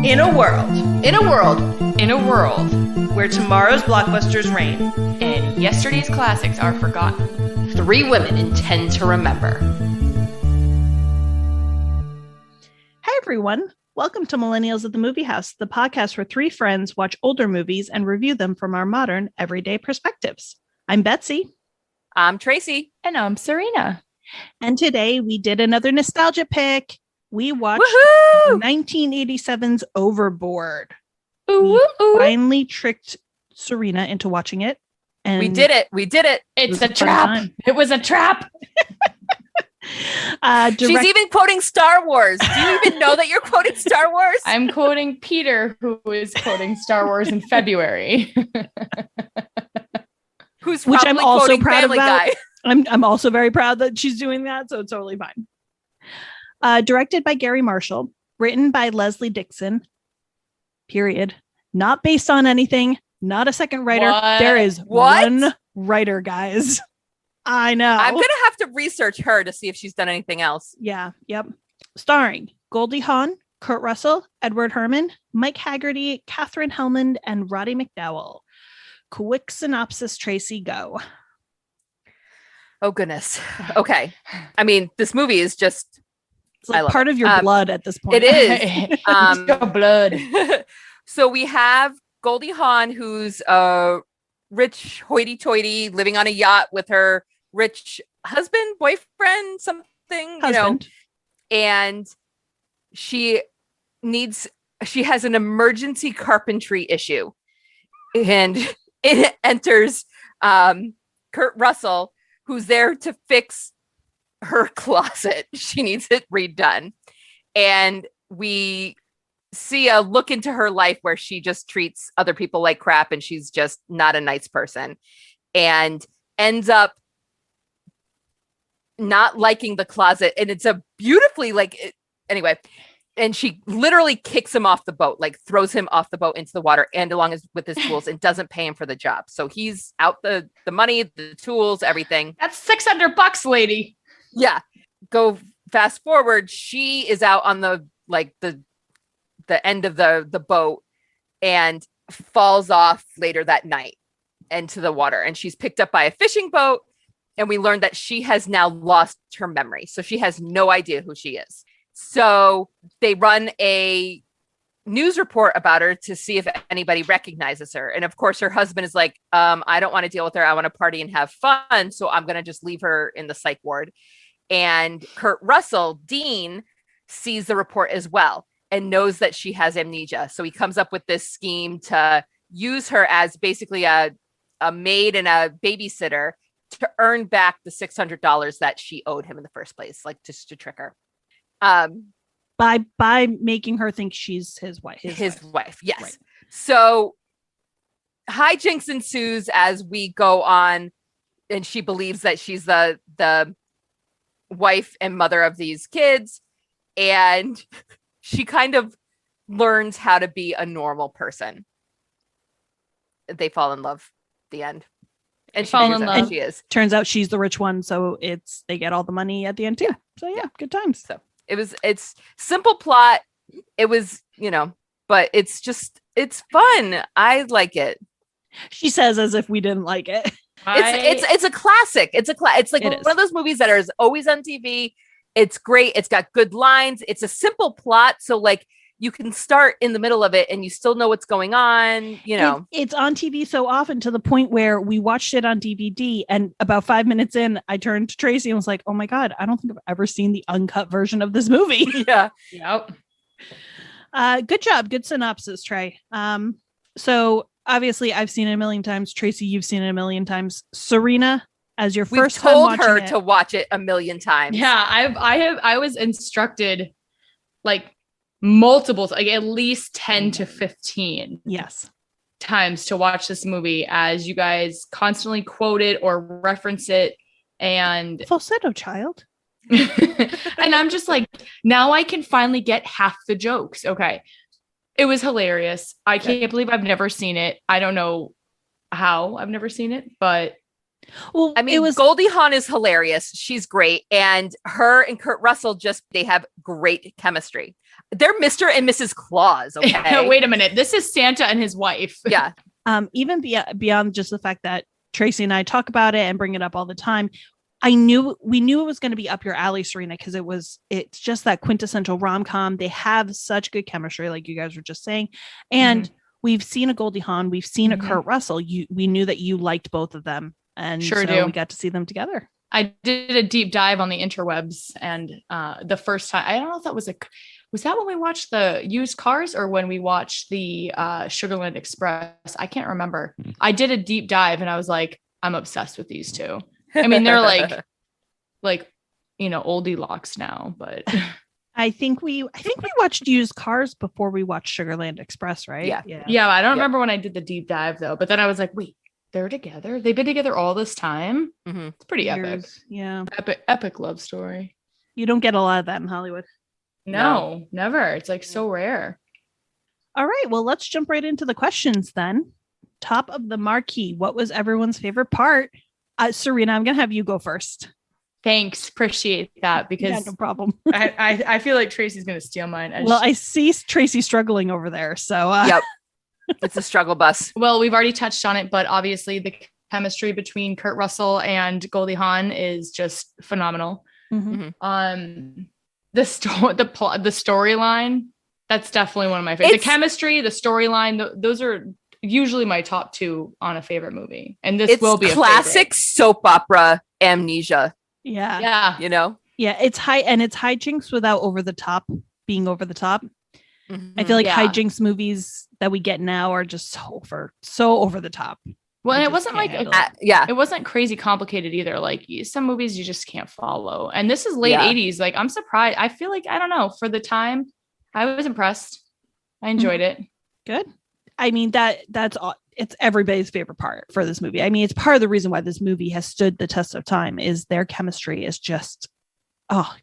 In a world In a world where tomorrow's blockbusters reign, and yesterday's classics are forgotten, 3 women intend to remember. Hi, everyone. Welcome to Millennials at the Movie House, the podcast where 3 friends watch older movies and review them from our modern, everyday perspectives. I'm Betsy. I'm Tracy. And I'm Serena. And today we did another nostalgia pick. We watched Woohoo! 1987's Overboard. Ooh, We ooh. finally tricked Serena into watching it. And We did it. It's was a a fun trap. time. It was a trap. She's even quoting Star Wars. Do you even know that you're quoting Star Wars? I'm quoting Peter, who is quoting Star Wars in February. Who's Which probably I'm also quoting proud Family about. Guy. I'm also very proud that she's doing that, so it's totally fine. Directed by Gary Marshall, written by Leslie Dixon. Period. Not based on anything. Not a second writer. What? There is What? one writer, guys. I know. I'm going to have to research her to see if she's done anything else. Yeah. Yep. Starring Goldie Hawn, Kurt Russell, Edward Herrmann, Mike Haggerty, Katherine Helmond, and Roddy McDowell. Quick synopsis, Tracy, go. Oh, goodness. Okay. I mean, this movie is just... It's I like love part it. of your blood at this point. It is. It's your blood. So we have Goldie Hawn, who's a rich hoity-toity living on a yacht with her rich husband, boyfriend, something, Husband. and she has an emergency carpentry issue, and it enters Kurt Russell, who's there to fix her closet. She needs it redone. And we see a look into her life where she just treats other people like crap and she's just not a nice person, and ends up not liking the closet. And it's a beautifully anyway, and she literally kicks him off the boat, like throws him off the boat into the water and with his tools, and doesn't pay him for the job. So he's out the money, the tools, everything. That's $600, lady. Yeah. Go fast forward. She is out on the end of the boat and falls off later that night into the water. And she's picked up by a fishing boat. And we learned that she has now lost her memory. So she has no idea who she is. So they run a news report about her to see if anybody recognizes her. And of course, her husband is like, I don't want to deal with her. I want to party and have fun. So I'm going to just leave her in the psych ward. And Kurt Russell, Dean, sees the report as well and knows that she has amnesia. So he comes up with this scheme to use her as basically a maid and a babysitter to earn back the $600 that she owed him in the first place, like just to trick her. By making her think she's his wife. His wife, yes. Right. So hijinks ensues as we go on, and she believes that she's the wife and mother of these kids, and she kind of learns how to be a normal person. They fall in love at the end. And she Fall figures in out who love. she is. Turns out she's the rich one, so they get all the money at the end too. So yeah, good times. So it's simple plot. It was, but it's fun. I like it. She says as if we didn't like it. It's a classic. It's like It one is. of those movies that is always on TV. It's great. It's got good lines. It's a simple plot. So like you can start in the middle of it and you still know what's going on, It's on TV so often to the point where we watched it on DVD, and about 5 minutes in, I turned to Tracy and was like, oh my God, I don't think I've ever seen the uncut version of this movie. Yeah. Yep. Good job. Good synopsis, Trey. So obviously I've seen it a million times. Tracy, you've seen it a million times. Serena, as your We've first time told watching her it, to watch it a million times. Yeah, I was instructed like multiples, like at least 10 to 15 yes. times to watch this movie, as you guys constantly quote it or reference it. And Falsetto child. and I'm just like, now I can finally get half the jokes. Okay. It was hilarious. I can't believe I've never seen it. I don't know how I've never seen it, but Well, I mean, it was Goldie Hawn is hilarious. She's great. And her and Kurt Russell they have great chemistry. They're Mr. and Mrs. Claus. Okay. Wait a minute. This is Santa and his wife. Yeah. even beyond just the fact that Tracy and I talk about it and bring it up all the time. We knew it was going to be up your alley, Serena, because it's just that quintessential rom-com. They have such good chemistry, like you guys were just saying. And we've seen a Goldie Hawn, we've seen a Kurt Russell. We knew that you liked both of them. And Sure do. We got to see them together. I did a deep dive on the interwebs, and the first time, I don't know if that was that when we watched the used cars or when we watched the Sugarland Express? I can't remember. I did a deep dive and I was like, I'm obsessed with these two. I mean, they're like, oldie locks now, but I think we watched Used Cars before we watched Sugarland Express, right? Yeah. I don't remember when I did the deep dive though, but then I was like, wait, they're together. They've been together all this time. Mm-hmm. It's pretty epic. Yeah. Epic love story. You don't get a lot of that in Hollywood. No, never. It's like so rare. All right. Well, let's jump right into the questions then. Top of the marquee. What was everyone's favorite part? Serena, I'm going to have you go first. Thanks. Appreciate that because no problem. I feel like Tracy's going to steal mine. I see Tracy struggling over there. So, yep. It's a struggle bus. Well, we've already touched on it, but obviously the chemistry between Kurt Russell and Goldie Hawn is just phenomenal. Mm-hmm. The storyline, that's definitely one of my favorites. The chemistry, the storyline, those are usually my top two on a favorite movie. And this will be a classic soap opera amnesia. Yeah. Yeah. You know? Yeah. It's hijinks without being over the top. Mm-hmm. I feel like hijinks movies that we get now are just so over the top. Well, and it wasn't like, it wasn't crazy complicated either. Like some movies you just can't follow. And this is late 80s. Like I'm surprised. I feel like, I don't know, for the time I was impressed. I enjoyed it. Good. I mean, that's all. It's everybody's favorite part for this movie. I mean, it's part of the reason why this movie has stood the test of time is their chemistry is just,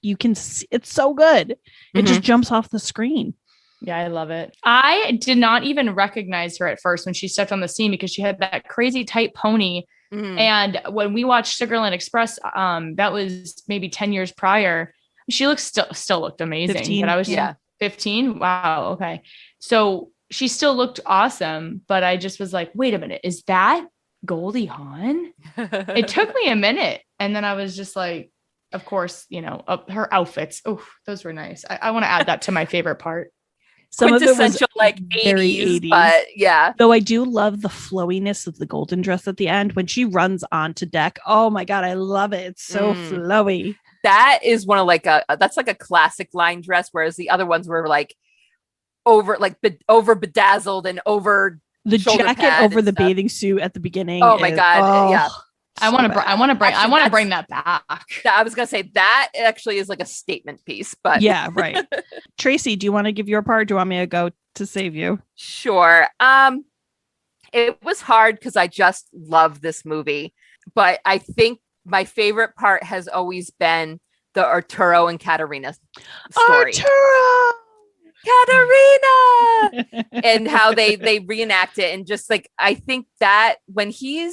you can see it's so good. It just jumps off the screen. Yeah, I love it. I did not even recognize her at first when she stepped on the scene because she had that crazy tight pony. Mm-hmm. And when we watched Sugarland Express, that was maybe 10 years prior. She still looked amazing. 15, but I was 15. Wow. Okay. So she still looked awesome, but I just was like, wait a minute, is that Goldie Hawn? It took me a minute. And then I was just like, of course, her outfits. Oh, those were nice. I want to add that to my favorite part. Some of it was like 80s, but yeah. Though I do love the flowiness of the golden dress at the end when she runs onto deck. Oh my God, I love it. It's so flowy. That is one of that's like a classic line dress, whereas the other ones were like over bedazzled and over the jacket over the bathing suit at the beginning. Oh my God. Yeah. I want to bring that back. I was going to say that actually is like a statement piece, but yeah, right. Tracy, do you want to give your part? Do you want me to go to save you? Sure. It was hard because I just love this movie, but I think my favorite part has always been the Arturo and Katerina story. Katerina and how they reenact it. And just like, I think that when he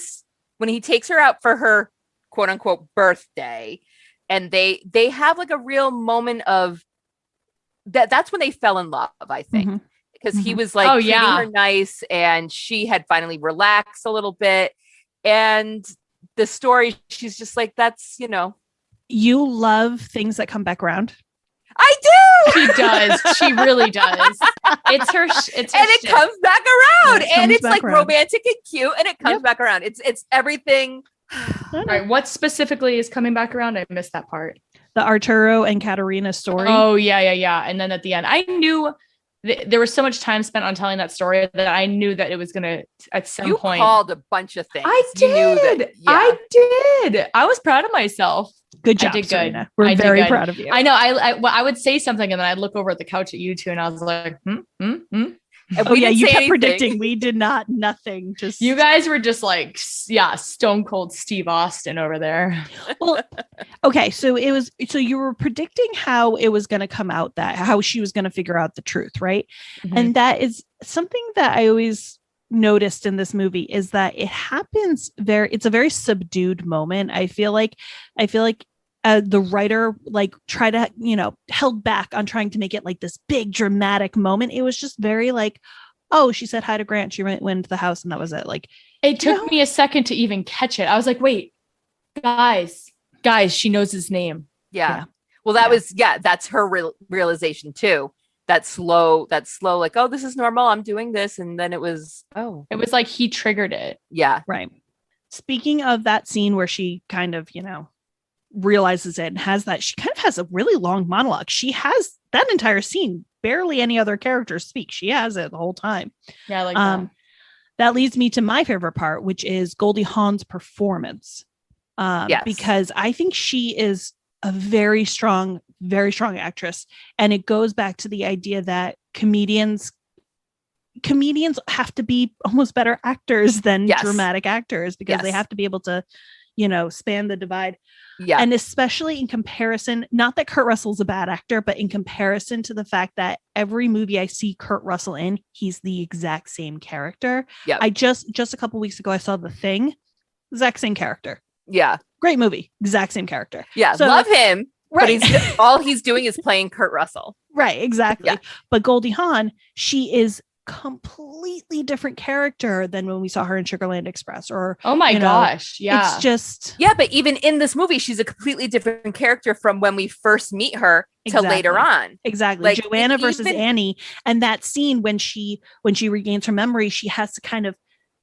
takes her out for her quote unquote birthday and they have like a real moment of that's when they fell in love, I think, because he was like treating her nice and she had finally relaxed a little bit. And the story, she's just like, that's, you love things that come back around. I do. She does. She really does. It's her. It comes back around, and it's like romantic and cute, and it comes back around. It's everything. All right. What specifically is coming back around? I missed that part. The Arturo and Katerina story. Oh yeah. And then at the end, I knew there was so much time spent on telling that story that I knew that it was gonna at some point. You called a bunch of things. I did. I did. I was proud of myself. Good job, Serena. We're very proud of you. I know. I would say something and then I'd look over at the couch at you two and I was like, Oh yeah, you kept predicting. We did not. Nothing. Just you guys were just like, stone cold Steve Austin over there. Well, okay. So you were predicting how it was going to come out, how she was going to figure out the truth, right? Mm-hmm. And that is something that I always noticed in this movie is that it happens it's a very subdued moment. I feel like the writer like tried to, held back on trying to make it like this big dramatic moment. It was just very like, oh, she said hi to Grant. She went into the house and that was it. Like, it took me a second to even catch it. I was like, wait, guys, she knows his name. Yeah. Well, that's her realization too. That slow, like, oh, this is normal. I'm doing this. And then it was like he triggered it. Yeah. Right. Speaking of that scene where she kind of, realizes it and she kind of has a really long monologue. She has that entire scene. Barely any other characters speak. She has it the whole time. Yeah, I like that. That leads me to my favorite part, which is Goldie Hawn's performance. Yes. Because I think she is a very strong actress. And it goes back to the idea that comedians have to be almost better actors than dramatic actors because they have to be able to, span the divide. Yeah. And especially in comparison, not that Kurt Russell's a bad actor, but in comparison to the fact that every movie I see Kurt Russell in, he's the exact same character. Yeah. I just a couple weeks ago, I saw The Thing, exact same character. Yeah. Great movie. Exact same character. Yeah. So, love him. Right. But all he's doing is playing Kurt Russell. Right. Exactly. Yeah. But Goldie Hawn, she is completely different character than when we saw her in Sugarland Express or oh my gosh. Yeah. It's just but even in this movie, she's a completely different character from when we first meet her to later on. Exactly. Like, Joanna versus Annie. And that scene when she regains her memory, she has to kind of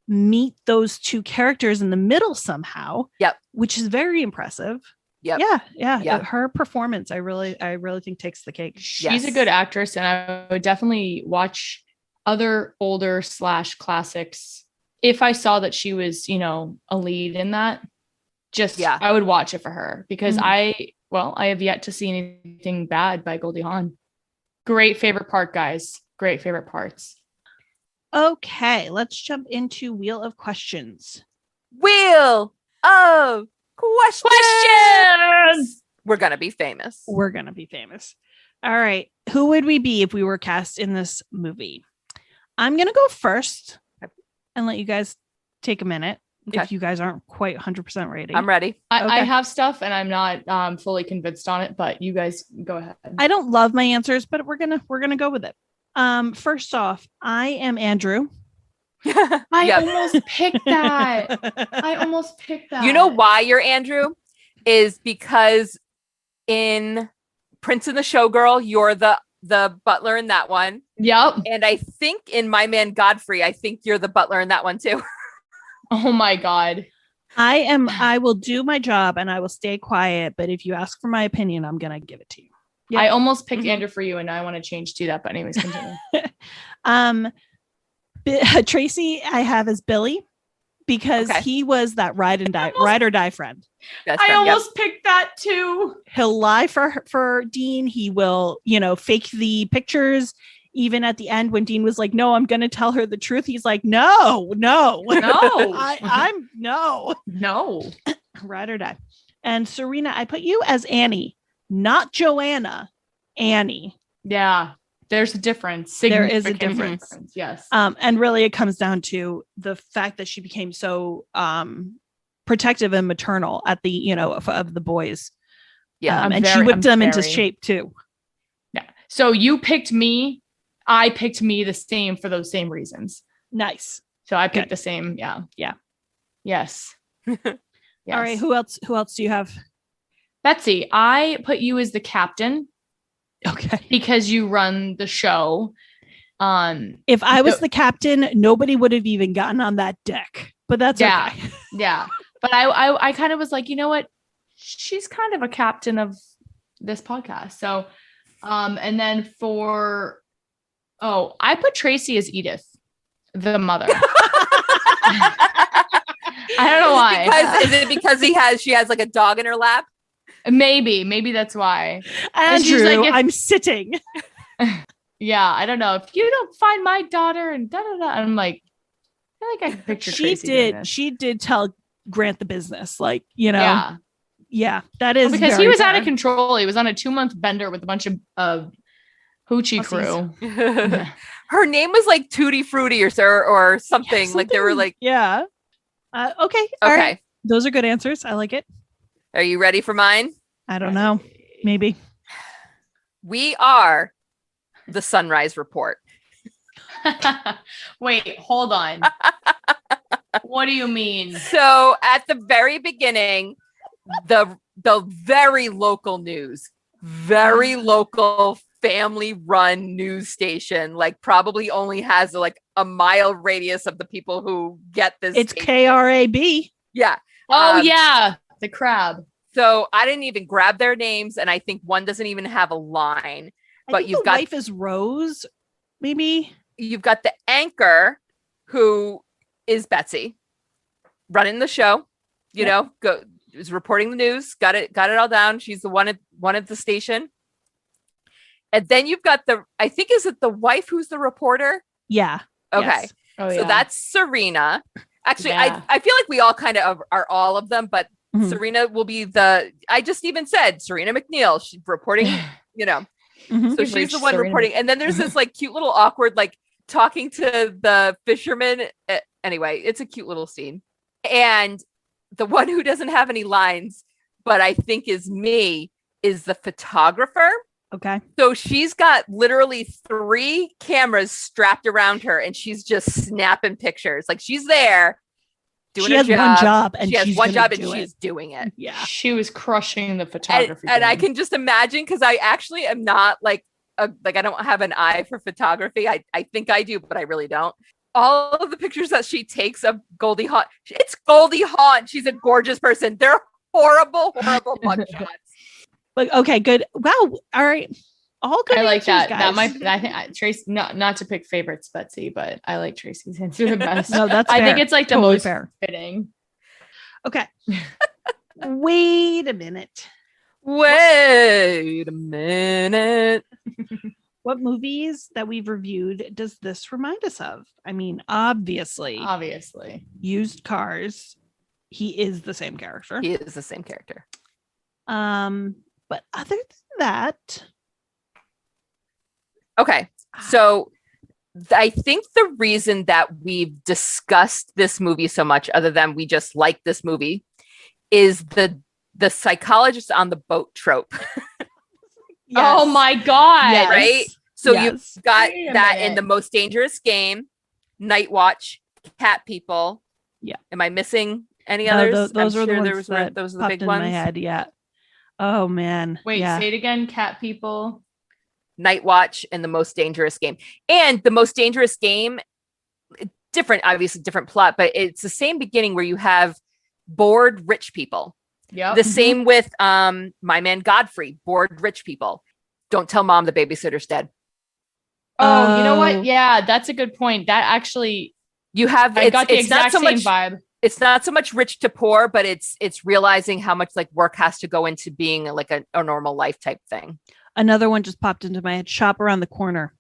meet those two characters in the middle somehow. Yep. Which is very impressive. Yep. Yeah. Her performance, I really think takes the cake. She's a good actress, and I would definitely watch other older / classics if I saw that she was, a lead in that. I would watch it for her because I have yet to see anything bad by Goldie Hawn. Great favorite part, guys. Great favorite parts. Okay, let's jump into Wheel of Questions. Wheel of Questions. We're gonna be famous. All right. Who would we be if we were cast in this movie? I'm going to go first and let you guys take a minute. Okay. If you guys aren't quite 100% ready. I'm ready. I have stuff and I'm not fully convinced on it, but you guys go ahead. I don't love my answers, but we're going to go with it. First off, I am Andrew. I almost picked that. You know why you're Andrew? Is because in Prince and the Showgirl, you're the butler in that one. Yep. And I think in My Man Godfrey, I think you're the butler in that one too. Oh my God. I will do my job and I will stay quiet. But if you ask for my opinion, I'm going to give it to you. Yep. I almost picked Andrew for you and I want to change to that. But anyways, continue. Tracy, I have as Billy because he was that ride or die friend. I almost picked that too. He'll lie for Dean. He will, fake the pictures. Even at the end when Dean was like, no, I'm going to tell her the truth. He's like, no. I'm no. Ride or die. And Serena, I put you as Annie, not Joanna, Annie. Yeah. There's a difference. There is a difference. Yes. And really it comes down to the fact that she became so protective and maternal at the, of the boys. Yeah. And she whipped them into shape too. Yeah. So you picked me. I picked me the same for those same reasons. Nice. So I picked the same. Yeah. Yeah. Yes. Yes. All right. Who else do you have? Betsy, I put you as the captain. Okay. Because you run the show. If I was the captain, nobody would have even gotten on that deck. But that's okay. Yeah. But I kind of was like, you know what? She's kind of a captain of this podcast. So, and then I put Tracy as Edith, the mother. I don't know why. Is it because she has like a dog in her lap? Maybe that's why. Andrew, like, I'm sitting. Yeah, I don't know. If you don't find my daughter and da da da, I'm like, I feel like I can picture Tracy. She did tell Grant the business, like, Yeah, that is because he was out of control. He was on a 2-month bender with a bunch of Hoochie Pussies. Crew. Her name was like Tutti Frutti or something. Like they were like, yeah. Okay. All okay. right. Those are good answers. I like it. Are you ready for mine? I don't know. Maybe. We are the Sunrise Report. Wait, hold on. What do you mean? So at the very beginning, the very local news, very local family run news station, like probably only has like a mile radius of the people who get this. It's station. KRAB. Yeah. Oh yeah, the crab. So I didn't even grab their names, and I think one doesn't even have a line. I But think you've the got wife is Rose, maybe. you've got the anchor who is Betsy running the show, is reporting the news, got it all down. She's the one at the station. And then you've got I think, is it the wife who's the reporter? Yeah. Okay. Yes. Oh, So yeah. that's Serena. Actually, Yeah. I feel like we all kind of are all of them, but Mhm. Serena will be I just even said Serena McNeil. She's reporting, Mhm. So We've she's reached the one Serena. reporting. And then there's this like cute little awkward, like talking to the fisherman. Anyway, it's a cute little scene. And the one who doesn't have any lines, but I think is the photographer. Okay. So she's got literally 3 cameras strapped around her and she's just snapping pictures. Like she's there doing She her has one job and she has she's one gonna job and do she's it. doing it. Yeah. She was crushing the And, photography. and I game. can just imagine, because I actually am not like I don't have an eye for photography. I think I do, but I really don't. All of the pictures that she takes of Goldie Hawn, it's Goldie Hawn. She's a gorgeous person. They're horrible mugshots. But okay, good. Wow. All right. All good. I like answers, that. guys. That might. I think Tracy. Not to pick favorites, Betsy, but I like Tracy's answer the best. No, that's I fair. think it's like the Totally most fair. fitting. Okay. Wait a minute. Wait a minute. What movies that we've reviewed does this remind us of? I mean, obviously, Used Cars. He is the same character. He is the same character. But other than that, Okay. So I think the reason that we've discussed this movie so much, other than we just like this movie, is the psychologist on the boat trope. Oh my god! Yes. Right? So Yes. you've got Wait a that in minute. The Most Dangerous Game, Night Watch, Cat People. Yeah. Am I missing any No, others? those I'm are the sure ones that those are the popped big in ones. my head. Yeah. Oh man. Wait, yeah. say it again. Cat People. Night Watch and The Most Dangerous Game. And The Most Dangerous Game, obviously different plot, but it's the same beginning where you have bored rich people. Yep. The same with My Man Godfrey, bored rich people. Don't tell mom the babysitter's dead. Oh, you know Oh. what? Yeah, that's a good point. That actually, You have I got the it's not exact so same much vibe. it's not so much rich to poor, but it's realizing how much like work has to go into being like a normal life type thing. Another one just popped into my head. Shop Around the Corner.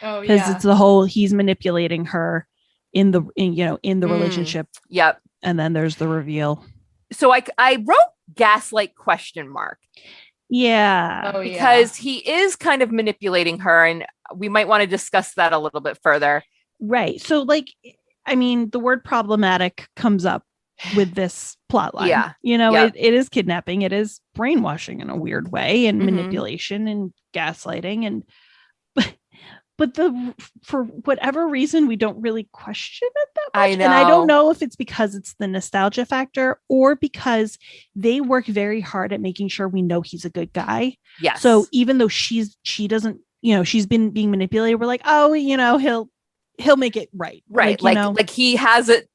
Oh Because yeah. it's the whole he's manipulating her in the relationship, Yep. and then there's the reveal. So I wrote gaslight question mark. Yeah. Oh yeah. Because he is kind of manipulating her, and we might want to discuss that a little bit further. Right. So like, I mean, the word problematic comes up with this plot line. Yeah. It is kidnapping. It is brainwashing in a weird way, and Mhm. manipulation and gaslighting. And but for whatever reason, we don't really question it that much. I And I don't know. know if it's because it's the nostalgia factor or because they work very hard at making sure we know he's a good guy. Yes. So even though she doesn't, she's been being manipulated, we're like, oh, he'll make it right. right. Like, Like he has it.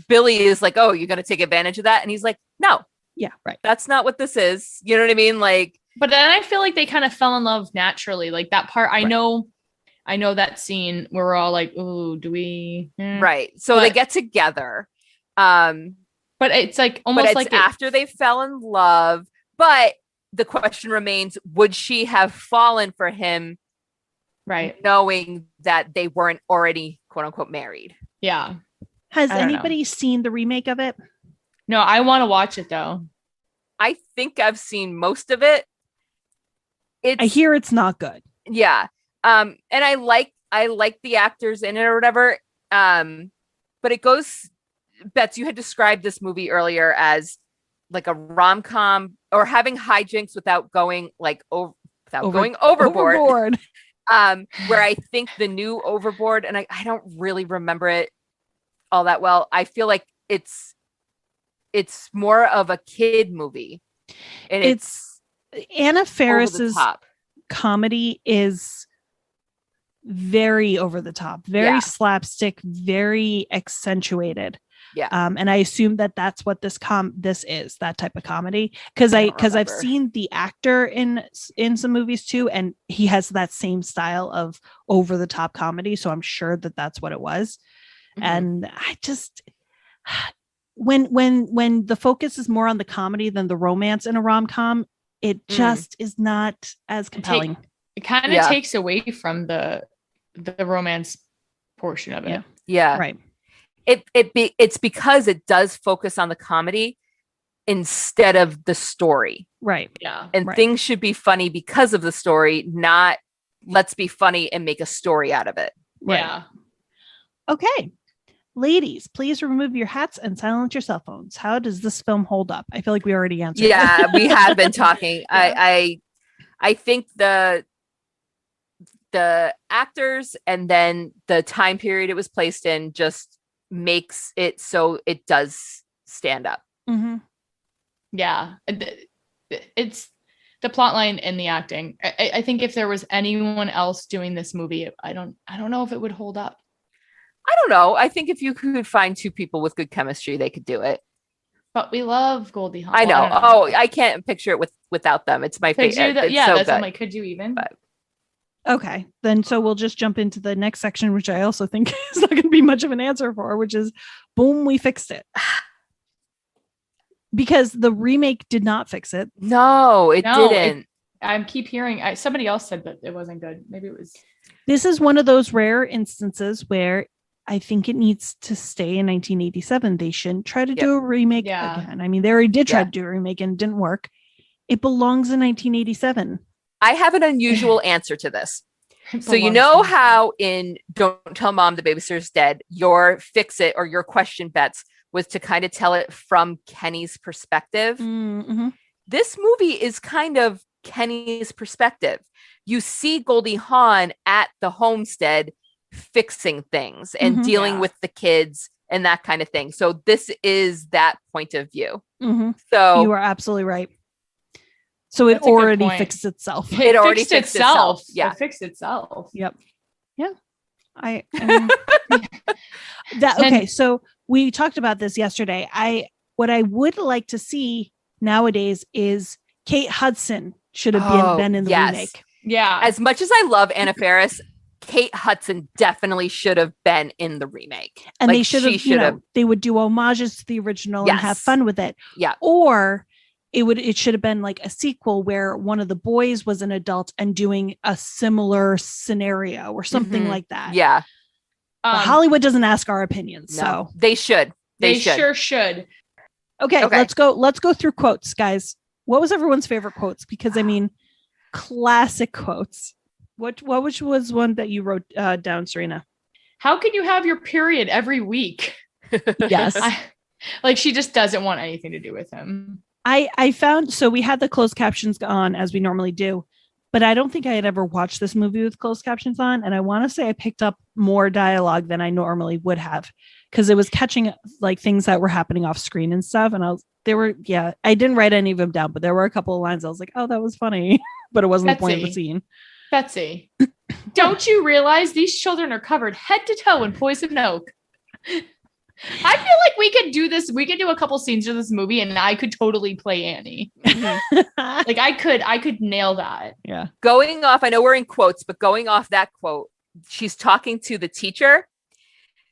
Billy is like, oh, you're going to take advantage of that. And he's like, no, yeah, right. that's not what this is. You know what I mean? Like, But then I feel like they kind of fell in love naturally. Like that part, I know that scene where we're all like, "Ooh, do we?" right. So they But- get together. But it's like But almost it's like after they fell in love. But the question remains, would she have fallen for him right? knowing that they weren't already quote unquote married? Yeah. Has I don't know. anybody seen the remake of it? No, I want to watch it though. I think I've seen most of it. I hear it's not good. Yeah. And I like the actors in it or whatever. But it goes, Bets, you had described this movie earlier as like a rom-com or having hijinks without going like going overboard. Where I think the new Overboard, and I don't really remember it all that well. I feel like it's more of a kid movie. And it's Anna Faris's over the top. Comedy is very over the top, very slapstick, very accentuated. Yeah. And I assume that that's what this is, that type of comedy. Because I've seen the actor in some movies too, and he has that same style of over the top comedy. So I'm sure that that's what it was. Mm-hmm. And I just, when the focus is more on the comedy than the romance in a rom-com, it just is not as compelling. It kind of takes away from the romance portion of it. Yeah. Right. It's because it does focus on the comedy instead of the story. Right. Yeah. And things should be funny because of the story, not let's be funny and make a story out of it. Right. Yeah. Okay. Ladies, please remove your hats and silence your cell phones. How does this film hold up? I feel like we already answered. Yeah, we have been talking. I think the actors and then the time period it was placed in just makes it so it does stand up. Mm-hmm. Yeah, it's the plot line and the acting. I think if there was anyone else doing this movie, I don't know if it would hold up. I don't know. I think if you could find two people with good chemistry, they could do it. But we love Goldie Hawn. I know. I can't picture it without them. It's my favorite. That's I'm like, could you even? But. Okay, then so we'll just jump into the next section, which I also think is not going to be much of an answer for, which is, boom, we fixed it. Because the remake did not fix it. No, it didn't. I keep hearing somebody else said that it wasn't good. Maybe it was. This is one of those rare instances where I think it needs to stay in 1987. They shouldn't try to do a remake again. I mean, they already did try to do a remake and it didn't work. It belongs in 1987. I have an unusual answer to this. So you know how in Don't Tell Mom the Babysitter's Dead, your fix it or your question, Bets, was to kind of tell it from Kenny's perspective. Mm-hmm. This movie is kind of Kenny's perspective. You see Goldie Hawn at the homestead fixing things and dealing with the kids and that kind of thing. So this is that point of view. Mm-hmm. So you are absolutely right. So it already fixed itself. It already fixed itself. Yeah. It fixed itself. Yep. Yeah. I mean, okay. So we talked about this yesterday. What I would like to see nowadays is Kate Hudson should have been in the remake. Yeah. As much as I love Anna Faris, Kate Hudson definitely should have been in the remake. And they should have, they would do homages to the original and have fun with it. Yeah. Or it should have been like a sequel where one of the boys was an adult and doing a similar scenario or something like that. Yeah. But Hollywood doesn't ask our opinions. No, so they should. They sure should. Okay. Let's go through quotes, guys. What was everyone's favorite quotes? Because I mean, classic quotes. What was one that you wrote down, Serena? How can you have your period every week? Yes. Like she just doesn't want anything to do with him. I found, so we had the closed captions on as we normally do, but I don't think I had ever watched this movie with closed captions on. And I want to say I picked up more dialogue than I normally would have because it was catching like things that were happening off screen and stuff. And I didn't write any of them down, but there were a couple of lines I was like, oh, that was funny, but it wasn't the point of the scene. Betsy, don't you realize these children are covered head to toe in poison oak? I feel like we could do this. We could do a couple scenes of this movie and I could totally play Annie. Like I could nail that. Yeah. Going off, I know we're in quotes, but going off that quote, she's talking to the teacher.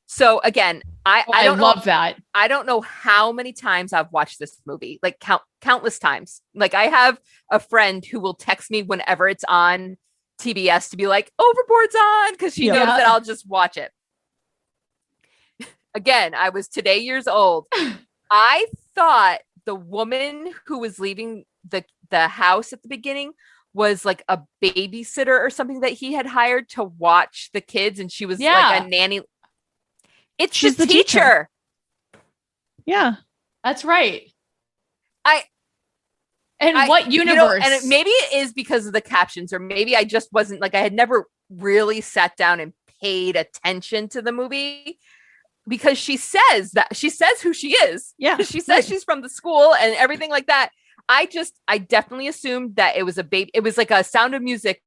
So again, I don't love that. I don't know how many times I've watched this movie, like countless times. Like I have a friend who will text me whenever it's on TBS to be like, Overboard's on, because she knows that I'll just watch it. Again, I was today years old. I thought the woman who was leaving the house at the beginning was like a babysitter or something that he had hired to watch the kids, and she was Yeah. like a nanny. It's She's the the teacher. teacher. Yeah. That's right. I- what universe? Maybe it is because of the captions, or maybe I just wasn't like, I had never really sat down and paid attention to the movie, because she says who she is. Yeah. She says she's from the school and everything like that. I definitely assumed that it was a baby. It was like a Sound of Music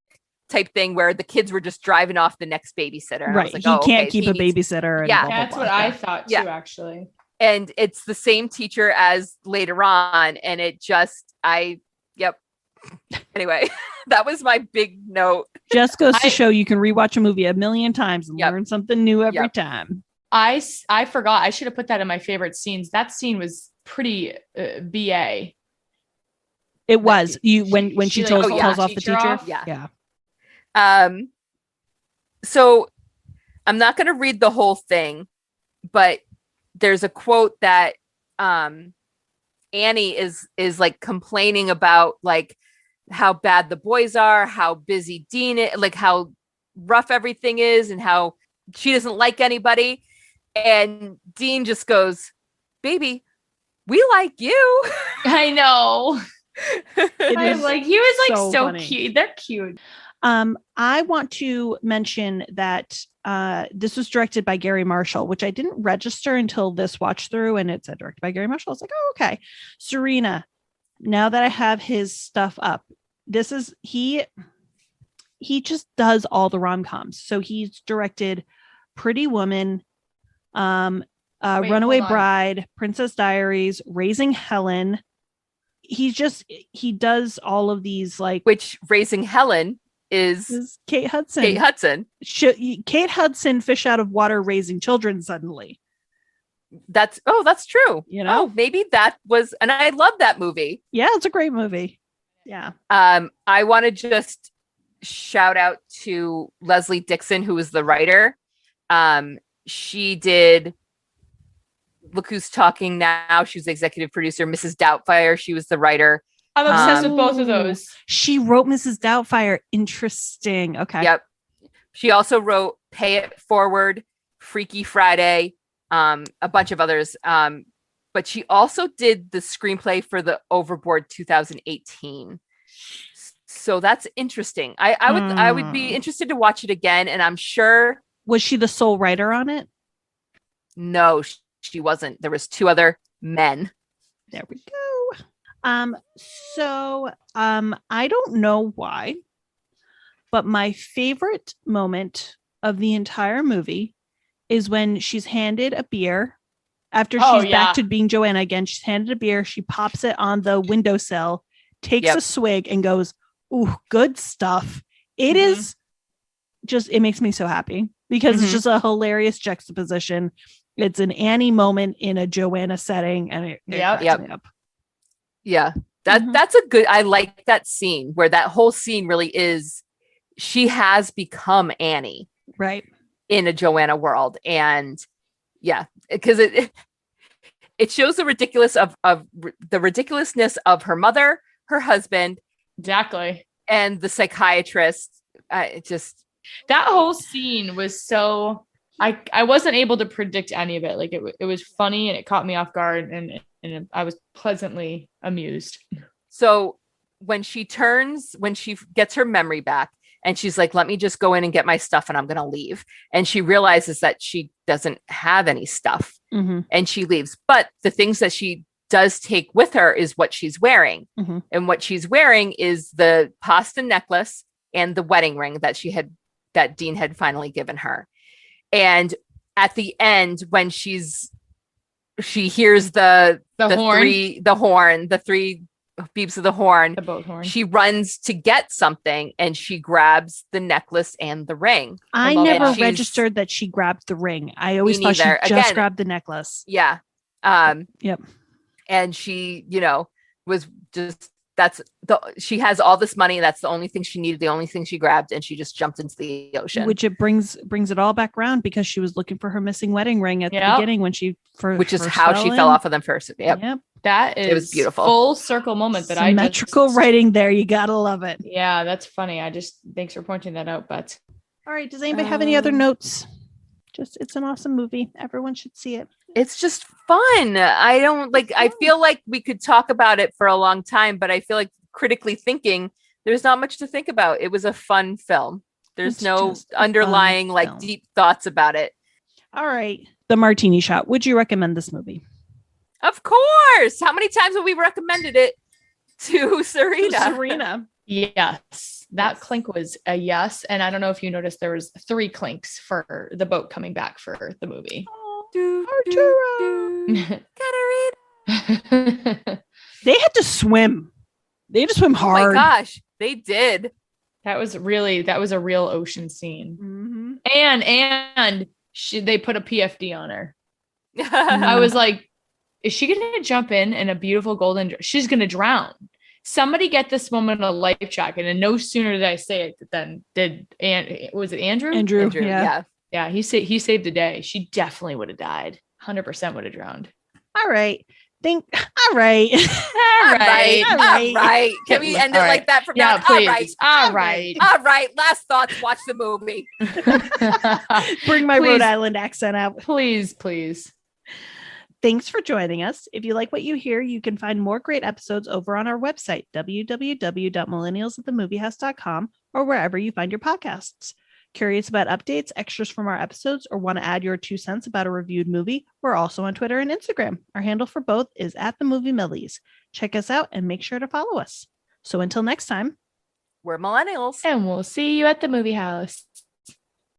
type thing where the kids were just driving off the next babysitter. And I Right. was like, he can't keep a babysitter. And Yeah. blah, blah, That's blah. what I thought too, Yeah. actually. And it's the same teacher as later on. And it just, yep. Anyway, that was my big note. Just goes to show you can rewatch a movie a million times and Yep. learn something new every Yep. time. I forgot. I should have put that in my favorite scenes. That scene was pretty BA. It was when she like, tells tells off the teacher. off? Yeah. Yeah. So I'm not going to read the whole thing, but there's a quote that Annie is like complaining about, like how bad the boys are, how busy Dean is, like how rough everything is, and how she doesn't like anybody. And Dean just goes, "Baby, we like you." I know. It I was is like, he was like so so funny. cute. They're cute. I want to mention that this was directed by Gary Marshall, which I didn't register until this watch through, and it said directed by Gary Marshall. I was like, oh, okay. Serena, now that I have his stuff up, this is he just does all the rom-coms. So he's directed Pretty Woman, Runaway hold on. Bride, Princess Diaries, Raising Helen. He does all of these, like, Which Raising Helen is Kate Hudson. Kate Hudson. Kate Hudson, fish out of water, raising children suddenly. That's true. You know? Maybe that was, and I love that movie. Yeah, it's a great movie. Yeah. I want to just shout out to Leslie Dixon, who was the writer. She did Look Who's Talking Now. She was the executive producer. Mrs. Doubtfire, she was the writer. I'm obsessed with both of those. She wrote Mrs. Doubtfire. Interesting. Okay. Yep. She also wrote Pay It Forward, Freaky Friday, a bunch of others. But she also did the screenplay for the Overboard 2018. So that's interesting. I would be interested to watch it again, and I'm sure. Was she the sole writer on it? No, she wasn't. There was two other men. There we go. I don't know why, but my favorite moment of the entire movie is when she's handed a beer after she's back to being Joanna again. She's handed a beer. She pops it on the windowsill, takes a swig, and goes, "Ooh, good stuff." It is just, it makes me so happy because it's just a hilarious juxtaposition. It's an Annie moment in a Joanna setting, and it cracks me up. Yeah, that's a good. I like that scene where that whole scene really is. She has become Annie, right, in a Joanna world, and because it shows the ridiculousness of her mother, her husband, exactly, and the psychiatrist. That whole scene was so. I wasn't able to predict any of it. Like it was funny and it caught me off guard, and I was pleasantly amused. So when she gets her memory back and she's like, let me just go in and get my stuff and I'm going to leave. And she realizes that she doesn't have any stuff and she leaves. But the things that she does take with her is what she's wearing. And what she's wearing is the pasta necklace and the wedding ring that Dean had finally given her. And at the end, when she hears the horn, the three beeps of the horn, the boat horn, she runs to get something and she grabs the necklace and the ring. I never registered that she grabbed the ring. I always thought she just grabbed the necklace. Yeah. Yep. And she, was just, she has all this money. That's the only thing she needed, the only thing she grabbed, and she just jumped into the ocean. Which it brings it all back around because she was looking for her missing wedding ring at the beginning when she which is how she fell off of them first. Yep. That is It was beautiful. full circle moment that Symmetrical writing there. You gotta love it. Yeah, that's funny. Thanks for pointing that out, Bets. All right. Does anybody have any other notes? Just, it's an awesome movie. Everyone should see it. It's just fun. I feel like we could talk about it for a long time, but I feel like critically thinking, there's not much to think about. It was a fun film. There's It's no just a underlying fun like film. deep thoughts about it. All right. The Martini Shot. Would you recommend this movie? Of course. How many times have we recommended it to Serena? Serena. Yes, that clink was a yes. And I don't know if you noticed there was 3 clinks for the boat coming back for the movie. Arturo. Katarina. They had to swim. They had to swim Oh hard. my gosh, they did. That was a real ocean scene. Mhm. And they put a PFD on her. Mm-hmm. I was like, is she going to jump in a beautiful golden? She's going to drown. Somebody get this woman a life jacket. And no sooner did I say it than was it Andrew? Andrew. Andrew, Yeah. Yeah, he saved the day. She definitely would have died. 100% would have drowned. All right. All right. All right. All right. Can we end it All right. like that from Yeah, now? please. All All right. All right. Last thoughts. Watch the movie. Bring my Please. Rhode Island accent out. Please. Thanks for joining us. If you like what you hear, you can find more great episodes over on our website, www.millennialsatthemoviehouse.com, or wherever you find your podcasts. Curious about updates, extras from our episodes, or want to add your 2 cents about a reviewed movie? We're also on Twitter and Instagram. Our handle for both is @themoviemillies. Check us out and make sure to follow us. So until next time. We're millennials. And we'll see you at the movie house.